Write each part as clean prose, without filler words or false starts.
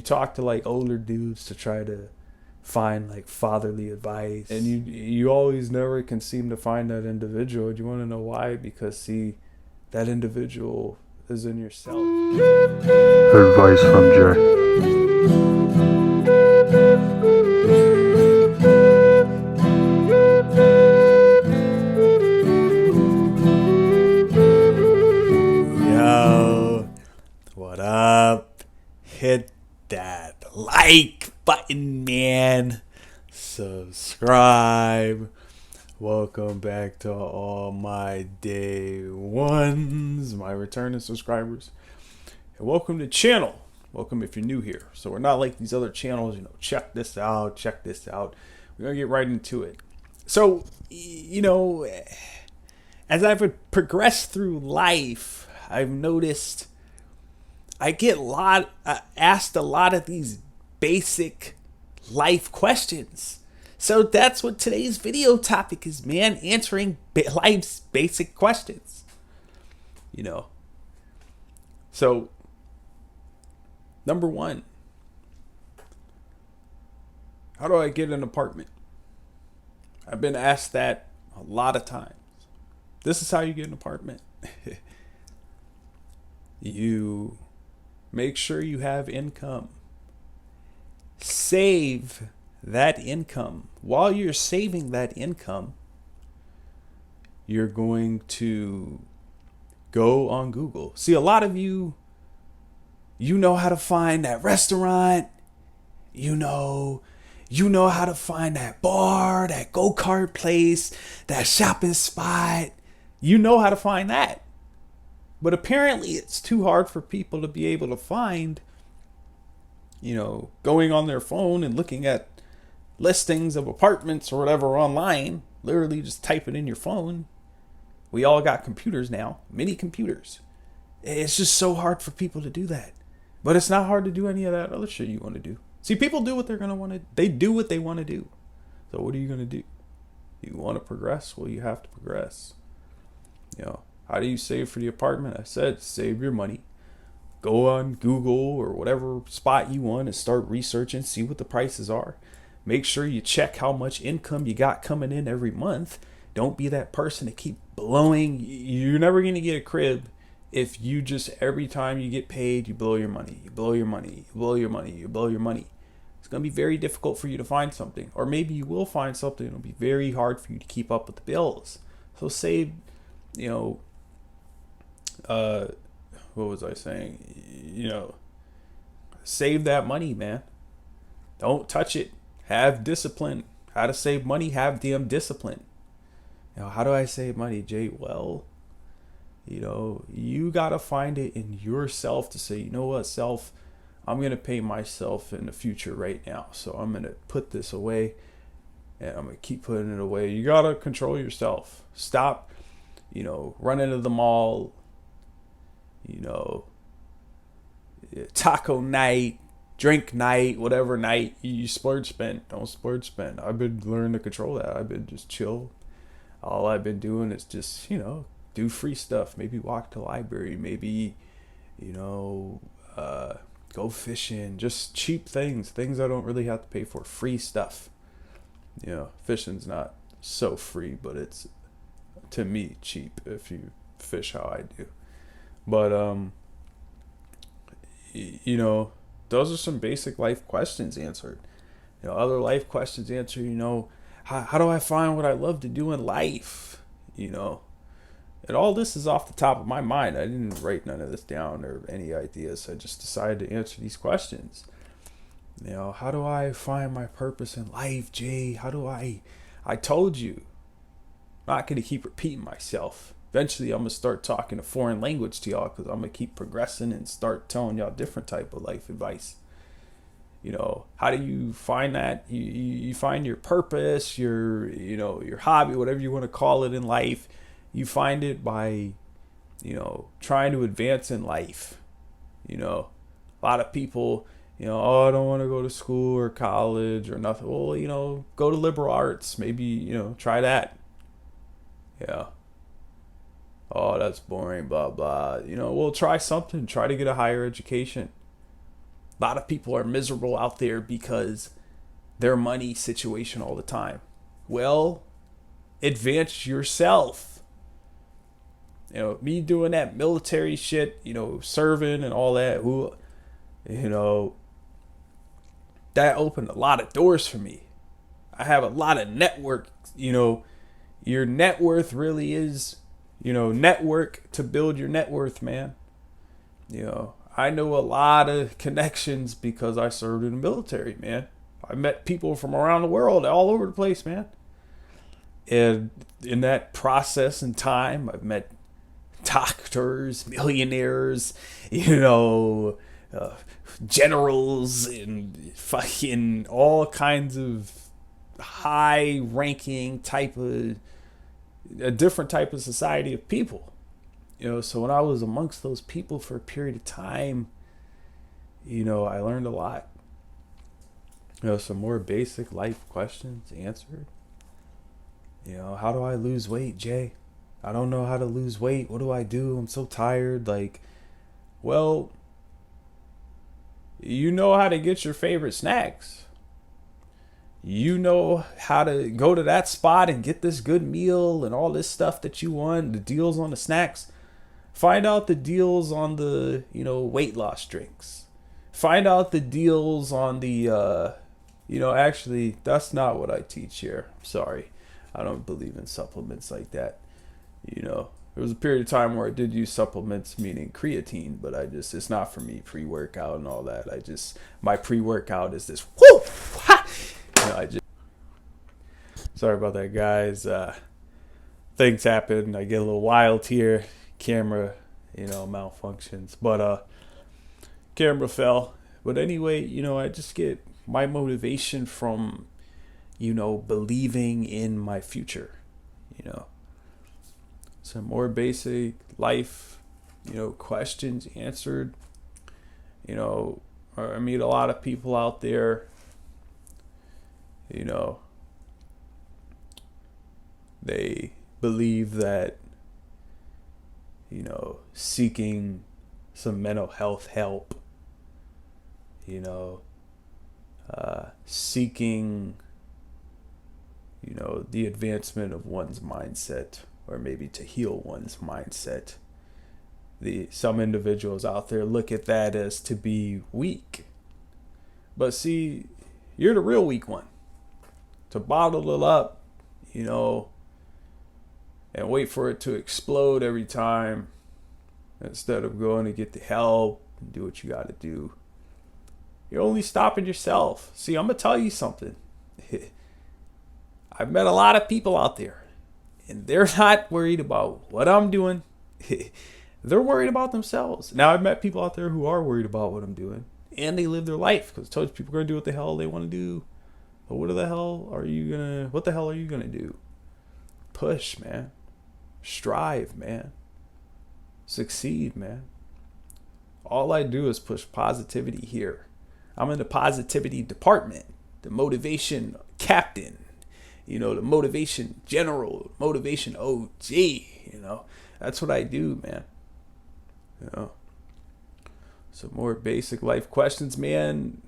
you talk to like older dudes to try to find like fatherly advice, and you always never can seem to find that individual. Do you want to know why? Because see, that individual is in yourself. Advice from Jay. Yo, what up? Hit that like button, man. Subscribe. Welcome back to all my day ones, my returning subscribers. And welcome to the channel. Welcome if you're new here. So we're not like these other channels, check this out, check this out. We're going to get right into it. So, as I've progressed through life, I've noticed I get asked a lot of these basic life questions. So that's what today's video topic is, man. Answering life's basic questions. So, number one, how do I get an apartment? I've been asked that a lot of times. This is how you get an apartment. You make sure you have income. Save that income. While you're saving that income, you're going to go on Google. See, a lot of you know how to find that restaurant. You know how to find that bar, that go-kart place, that shopping spot. You know how to find that. But apparently it's too hard for people to be able to find, going on their phone and looking at listings of apartments or whatever online, literally just type it in your phone. We all got computers now, mini computers. It's just so hard for people to do that. But it's not hard to do any of that other shit you want to do. See, people do what they're going to want to, they do what they want to do. So what are you going to do? You want to progress? Well, you have to progress. How do you save for the apartment? I said, save your money. Go on Google or whatever spot you want and start researching, see what the prices are. Make sure you check how much income you got coming in every month. Don't be that person to keep blowing. You're never going to get a crib if you just, every time you get paid, you blow your money. You blow your money. You blow your money. You blow your money. It's going to be very difficult for you to find something. Or maybe you will find something. It'll be very hard for you to keep up with the bills. So save, what was I saying? Save that money, man. Don't touch it. Have discipline. How to save money? Have damn discipline. How do I save money, Jay? Well, you gotta find it in yourself to say, you know what, self, I'm gonna pay myself in the future right now. So I'm gonna put this away, and I'm gonna keep putting it away. You gotta control yourself. Stop, running to the mall. Taco night, drink night, whatever night you splurge spend. Don't splurge spend. I've been learning to control that. I've been just chill. All I've been doing is just, do free stuff. Maybe walk to the library. Maybe, go fishing. Just cheap things I don't really have to pay for. Free stuff. Fishing's not so free, but it's, to me, cheap if you fish how I do. But, those are some basic life questions answered. Other life questions answered, how do I find what I love to do in life? And all this is off the top of my mind. I didn't write none of this down or any ideas. I just decided to answer these questions. How do I find my purpose in life, Jay? I told you. I'm not going to keep repeating myself. Eventually, I'm going to start talking a foreign language to y'all because I'm going to keep progressing and start telling y'all different type of life advice. How do you find that? You find your purpose, your hobby, whatever you want to call it in life. You find it by, trying to advance in life. A lot of people, oh, I don't want to go to school or college or nothing. Well, go to liberal arts. Maybe, try that. Yeah. Oh, that's boring, blah, blah. Well, try something. Try to get a higher education. A lot of people are miserable out there because their money situation all the time. Well, advance yourself. Me doing that military shit, serving and all that, that opened a lot of doors for me. I have a lot of network, your net worth really is, network to build your net worth, man. I know a lot of connections because I served in the military, man. I met people from around the world, all over the place, man. And in that process and time, I've met doctors, millionaires, generals, and fucking all kinds of high ranking type of a different type of society of people. So when I was amongst those people for a period of time, I learned a lot. Some more basic life questions answered. How do I lose weight, Jay? I don't know how to lose weight. What do I do? I'm so tired. Well, you know how to get your favorite snacks. You know how to go to that spot and get this good meal and all this stuff that you want, the deals on the snacks. Find out the deals on the, weight loss drinks. Find out the deals on the, actually, that's not what I teach here. Sorry. I don't believe in supplements like that. There was a period of time where I did use supplements, meaning creatine, but it's not for me, pre-workout and all that. My pre-workout is this, whoo, ha! Sorry about that, guys. Things happen. I get a little wild here. Camera, malfunctions. But camera fell. But anyway, I just get my motivation from, believing in my future. Some more basic life, questions answered. I meet a lot of people out there, they believe that, seeking some mental health help, seeking, the advancement of one's mindset, or maybe to heal one's mindset. Some individuals out there look at that as to be weak. But see, you're the real weak one. To bottle it up, and wait for it to explode every time instead of going to get the help and do what you got to do. You're only stopping yourself. See, I'm going to tell you something. I've met a lot of people out there, and they're not worried about what I'm doing. They're worried about themselves. Now, I've met people out there who are worried about what I'm doing, and they live their life, because I told you people are going to do what the hell they want to do. But what the hell are you going to do? Push, man. Strive, man. Succeed, man. All I do is push positivity here. I'm in the positivity department, the motivation captain, the motivation general, motivation OG, That's what I do, man. Some more basic life questions, man.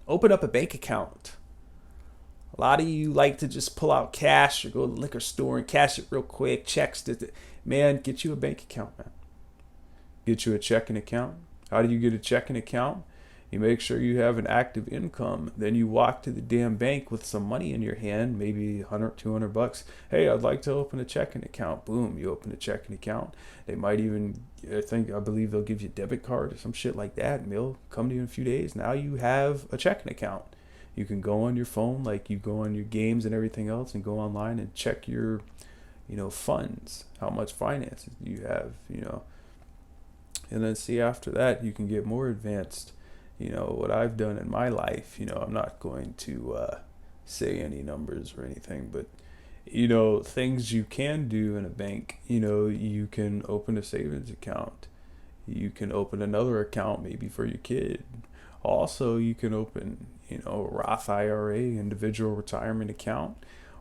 Open up a bank account. A lot of you like to just pull out cash or go to the liquor store and cash it real quick. Checks. Man, get you a bank account, man. Get you a checking account. How do you get a checking account? You make sure you have an active income. Then you walk to the damn bank with some money in your hand, maybe $100, $200. Hey, I'd like to open a checking account. Boom, you open a checking account. They might even, I believe they'll give you a debit card or some shit like that, and they'll come to you in a few days. Now you have a checking account. You can go on your phone like you go on your games and everything else and go online and check your, funds, how much finances you have, And then see after that, you can get more advanced. What I've done in my life, I'm not going to say any numbers or anything, but, things you can do in a bank, you can open a savings account. You can open another account maybe for your kid. Also, you can open, a Roth IRA, individual retirement account,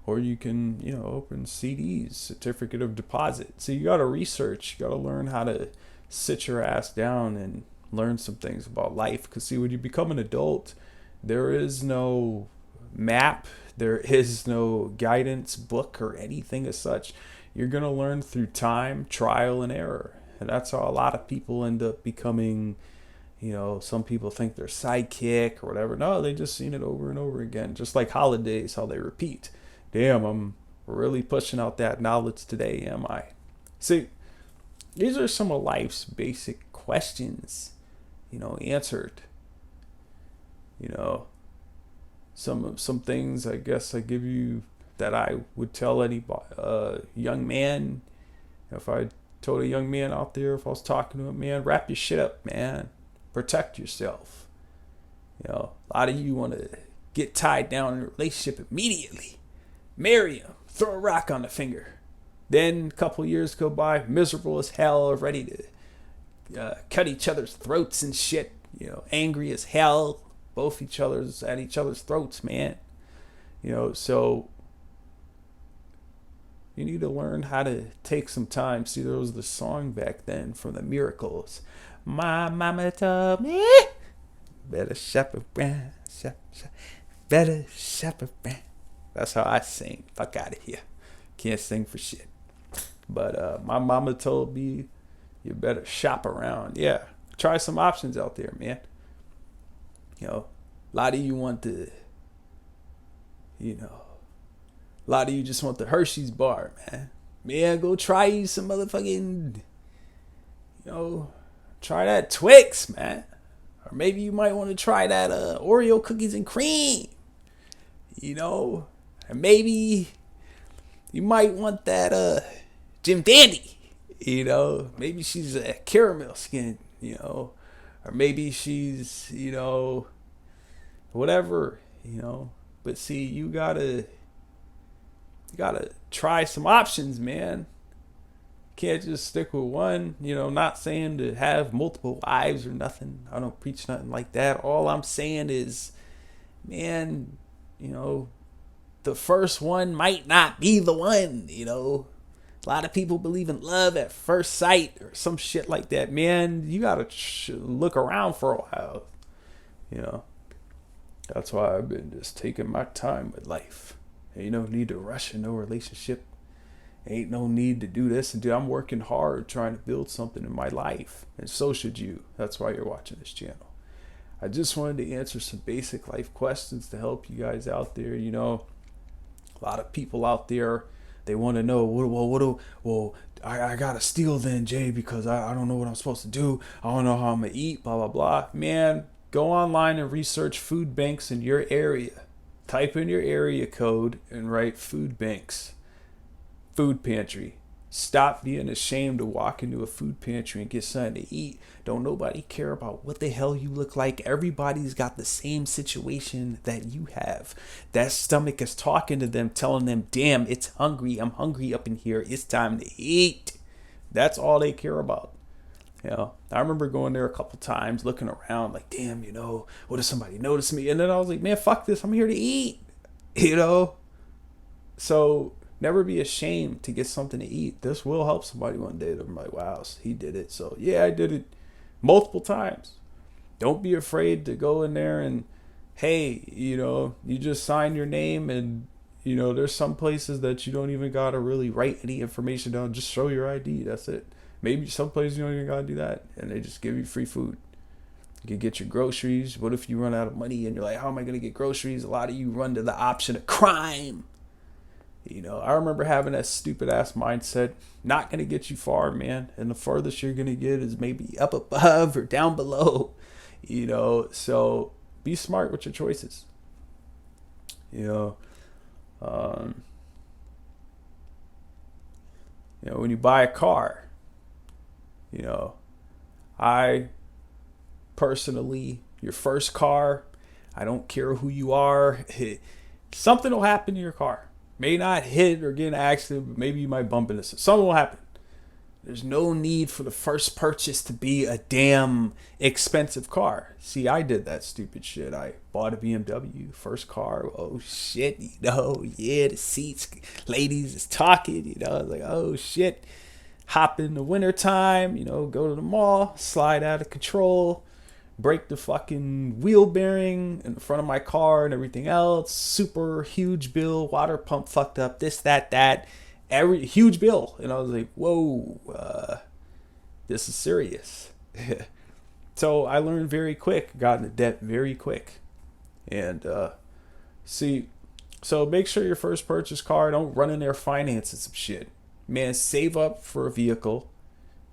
or you can, open CDs, certificate of deposit. So you got to research, you got to learn how to sit your ass down and, learn some things about life. Because see, when you become an adult, there is no map, there is no guidance book or anything as such. You're going to learn through time, trial, and error. And that's how a lot of people end up becoming, some people think they're sidekick or whatever. No, they just seen it over and over again. Just like holidays, how they repeat. Damn, I'm really pushing out that knowledge today, am I? See, these are some of life's basic questions, answered. Some things I guess I give you that I would tell any young man. If I told a young man out there, if I was talking to him, man, wrap your shit up, man. Protect yourself. A lot of you want to get tied down in a relationship immediately. Marry him. Throw a rock on the finger. Then a couple years go by, miserable as hell, ready to cut each other's throats and shit. Angry as hell. Both at each other's throats, man. So you need to learn how to take some time. See, there was the song back then from the Miracles. My mama told me, better shop around, better shop around. That's how I sing. Fuck out of here. Can't sing for shit. But my mama told me, you better shop around. Yeah, try some options out there, man. A lot of you want a lot of you just want the Hershey's bar, man. Man, go try you some motherfucking, try that Twix, man. Or maybe you might want to try that Oreo cookies and cream, And maybe you might want that Jim Dandy, Maybe she's a caramel skin, Or maybe she's, whatever, But see, you gotta try some options, man. Can't just stick with one. Not saying to have multiple wives or nothing. I don't preach nothing like that. All I'm saying is, man, the first one might not be the one, A lot of people believe in love at first sight or some shit like that. Man, you gotta look around for a while, That's why I've been just taking my time with life. Ain't no need to rush in no relationship. Ain't no need to do this and do. I'm working hard trying to build something in my life. And so should you. That's why you're watching this channel. I just wanted to answer some basic life questions to help you guys out there. A lot of people out there, they want to know, I gotta steal then, Jay, because I don't know what I'm supposed to do. I don't know how I'm gonna eat, blah, blah, blah. Man, go online and research food banks in your area. Type in your area code and write food banks. Food pantry. Stop being ashamed to walk into a food pantry and get something to eat. Don't nobody care about what the hell you look like. Everybody's got the same situation that you have. That stomach is talking to them, telling them, damn, it's hungry. I'm hungry up in here. It's time to eat. That's all they care about. I remember going there a couple times, looking around like, damn, what if somebody noticed me? And then I was like, man, fuck this. I'm here to eat, So never be ashamed to get something to eat. This will help somebody one day. They're like, wow, he did it. So yeah, I did it multiple times. Don't be afraid to go in there and, hey, you just sign your name and, there's some places that you don't even got to really write any information down. Just show your ID. That's it. Maybe some places you don't even got to do that. And they just give you free food. You can get your groceries. What if you run out of money and you're like, how am I going to get groceries? A lot of you run to the option of crime. I remember having that stupid ass mindset. Not going to get you far, man. And the farthest you're going to get is maybe up above or down below. So be smart with your choices. When you buy a car, I personally, your first car, I don't care who you are, something will happen to your car. May not hit or get in an accident, but maybe you might bump into something will happen. There's no need for the first purchase to be a damn expensive car. See, I did that stupid shit. I bought a BMW, first car. Oh shit, yeah, the seats, ladies is talking, I was like, oh shit. hop in the wintertime, go to the mall, slide out of control, break the fucking wheel bearing in the front of my car and everything else. Super huge bill, water pump fucked up, this, that, every huge bill. And I was like, whoa, this is serious. So I learned very quick, got into debt very quick. And so make sure your first purchase car, don't run in there financing some shit. Man, save up for a vehicle.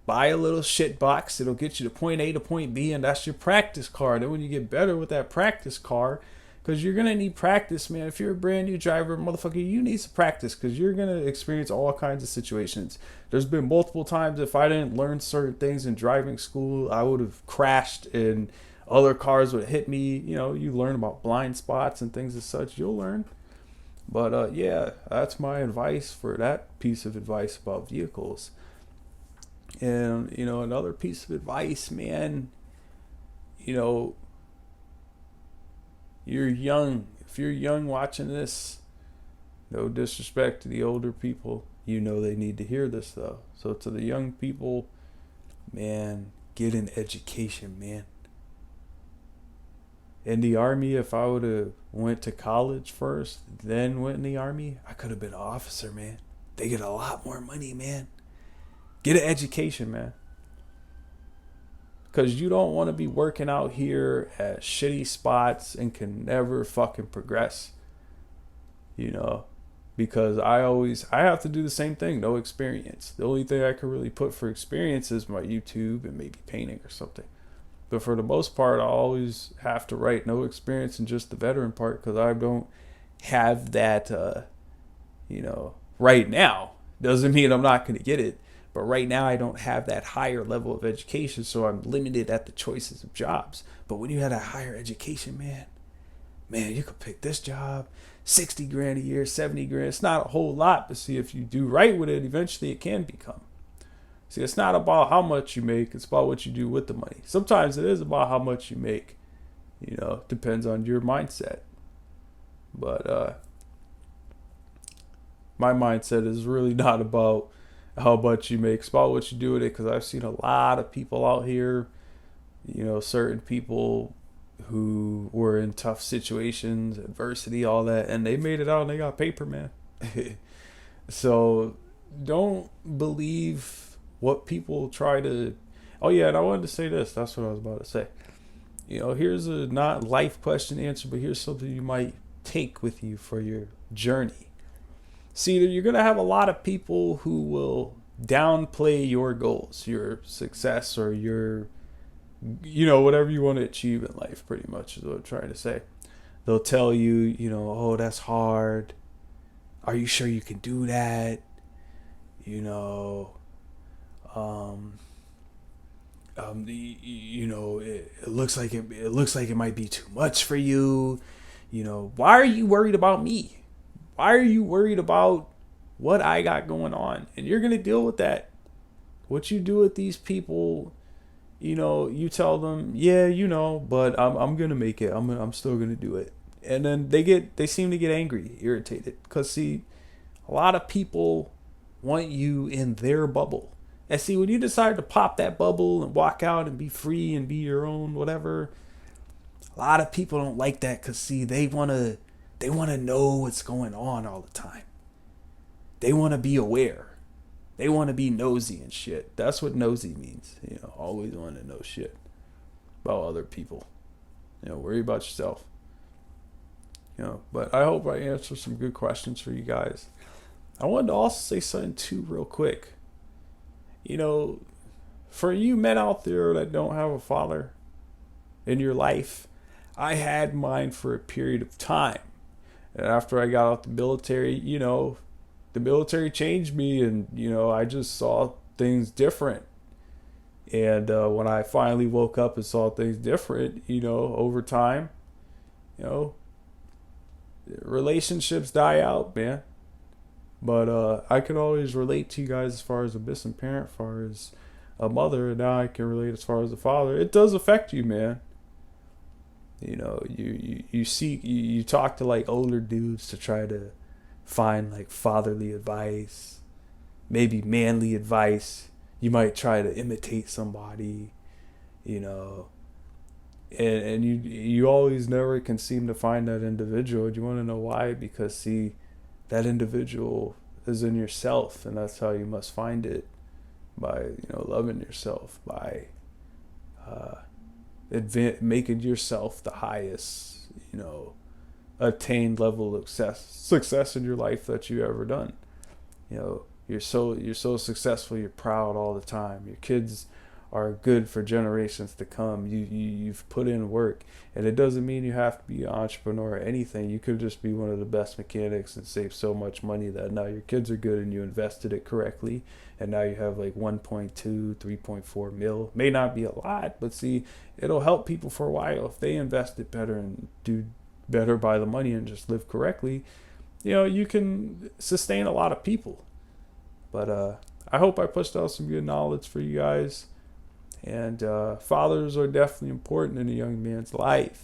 Buy a little shit box. It'll get you to point A to point B, and that's your practice car. Then when you get better with that practice car, because you're going to need practice, man. If you're a brand new driver, motherfucker, you need some practice because you're going to experience all kinds of situations. There's been multiple times if I didn't learn certain things in driving school, I would have crashed and other cars would hit me. You learn about blind spots and things as such. You'll learn. But yeah, that's my advice for that piece of advice about vehicles. And, another piece of advice, man, you're young. If you're young watching this, no disrespect to the older people, they need to hear this, though. So to the young people, man, get an education, man. In the Army, if I would have went to college first, then went in the Army, I could have been an officer, man. They get a lot more money, man. Get an education, man. Because you don't want to be working out here at shitty spots and can never fucking progress. Because I have to do the same thing, no experience. The only thing I could really put for experience is my YouTube and maybe painting or something. But for the most part, I always have to write no experience and just the veteran part because I don't have that, right now. Doesn't mean I'm not going to get it. But right now, I don't have that higher level of education, so I'm limited at the choices of jobs. But when you had a higher education, man, you could pick this job, 60 grand a year, 70 grand. It's not a whole lot, but see, if you do right with it, eventually it can become. See, it's not about how much you make. It's about what you do with the money. Sometimes it is about how much you make. Depends on your mindset. But my mindset is really not about how much you make. It's about what you do with it. Because I've seen a lot of people out here, certain people who were in tough situations, adversity, all that. And they made it out and they got paper, man. So don't believe what people try to. Oh yeah, and I wanted to say this. That's what I was about to say. Here's a not life question answer, but here's something you might take with you for your journey. See, you're gonna have a lot of people who will downplay your goals, your success, or your, whatever you want to achieve in life. Pretty much is what I'm trying to say. They'll tell you, oh, that's hard. Are you sure you can do that? It looks like it might be too much for you. Why are you worried about me? Why are you worried about what I got going on? And you're gonna deal with that. What you do with these people, you tell them, yeah, but I'm gonna make it. I'm still gonna do it. And then they seem to get angry, irritated, because see, a lot of people want you in their bubble. And see, when you decide to pop that bubble and walk out and be free and be your own whatever, a lot of people don't like that because see, they want to know what's going on all the time. They want to be aware. They want to be nosy and shit. That's what nosy means. Always want to know shit about other people. Worry about yourself. But I hope I answered some good questions for you guys. I wanted to also say something too real quick. For you men out there that don't have a father in your life, I had mine for a period of time. And after I got out the military, the military changed me and, I just saw things different. And when I finally woke up and saw things different, over time, relationships die out, man. But I can always relate to you guys as far as a missing parent, as far as a mother, and now I can relate as far as a father. It does affect you, man. You talk to like older dudes to try to find like fatherly advice, maybe manly advice. You might try to imitate somebody, you know, and you always never can seem to find that individual. You want to know why? Because see, that individual is in yourself, and that's how you must find it, by loving yourself, by making yourself the highest attained level of success in your life that you ever done. You're so successful, you're proud all the time. Your kids are good for generations to come. You've put in work, and it doesn't mean you have to be an entrepreneur or anything. You could just be one of the best mechanics and save so much money that now your kids are good and you invested it correctly, and now you have like 1.2 3.4 mil. May not be a lot, but see, it'll help people for a while if they invest it better and do better by the money and just live correctly. You can sustain a lot of people. But I hope I pushed out some good knowledge for you guys. And fathers are definitely important in a young man's life,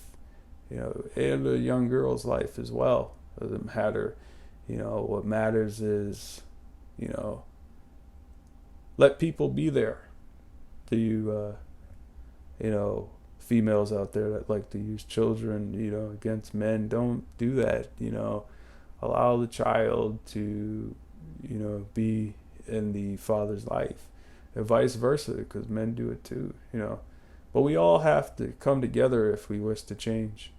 and a young girl's life as well. It doesn't matter. What matters is, let people be there. To you, females out there that like to use children, against men, don't do that. Allow the child to, be in the father's life, and vice versa, because men do it too, but we all have to come together if we wish to change.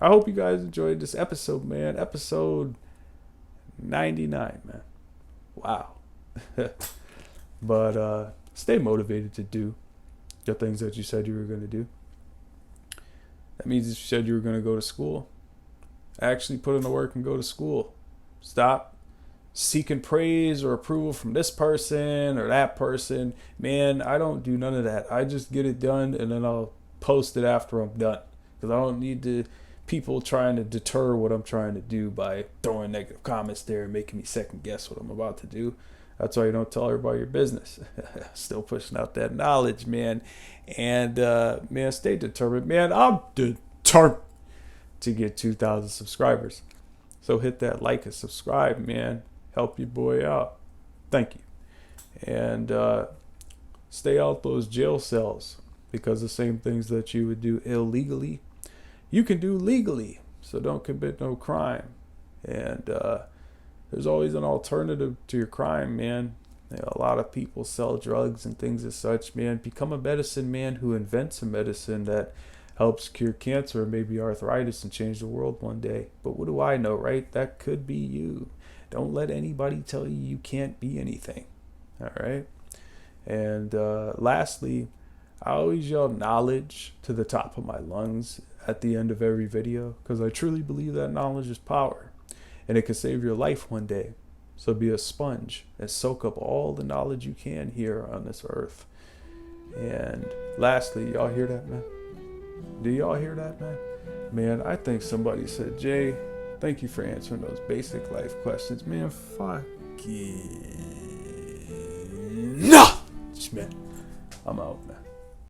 I hope you guys enjoyed this episode, man. Episode 99, man. Wow. But stay motivated to do the things that you said you were going to do. That means if you said you were going to go to school, actually put in the work and go to school. Stop seeking praise or approval from this person or that person. Man, I don't do none of that. I just get it done, and then I'll post it after I'm done, because I don't need people trying to deter what I'm trying to do by throwing negative comments there and making me second guess what I'm about to do. That's why you don't tell everybody your business. Still pushing out that knowledge, man. And man, stay determined, man. I'm determined to get 2,000 subscribers. So hit that like and subscribe, man. Help your boy out. Thank you. And stay out those jail cells, because the same things that you would do illegally, you can do legally. So don't commit no crime. And there's always an alternative to your crime, man. A lot of people sell drugs and things as such, man. Become a medicine man who invents a medicine that helps cure cancer or maybe arthritis and change the world one day. But what do I know, right? That could be you. Don't let anybody tell you can't be anything. All right? And lastly, I always yell knowledge to the top of my lungs at the end of every video, because I truly believe that knowledge is power, and it can save your life one day. So be a sponge and soak up all the knowledge you can here on this earth. And lastly, y'all hear that, man? Do y'all hear that, man? Man, I think somebody said, Jay, thank you for answering those basic life questions. Man, fucking no! Man, I'm out, man.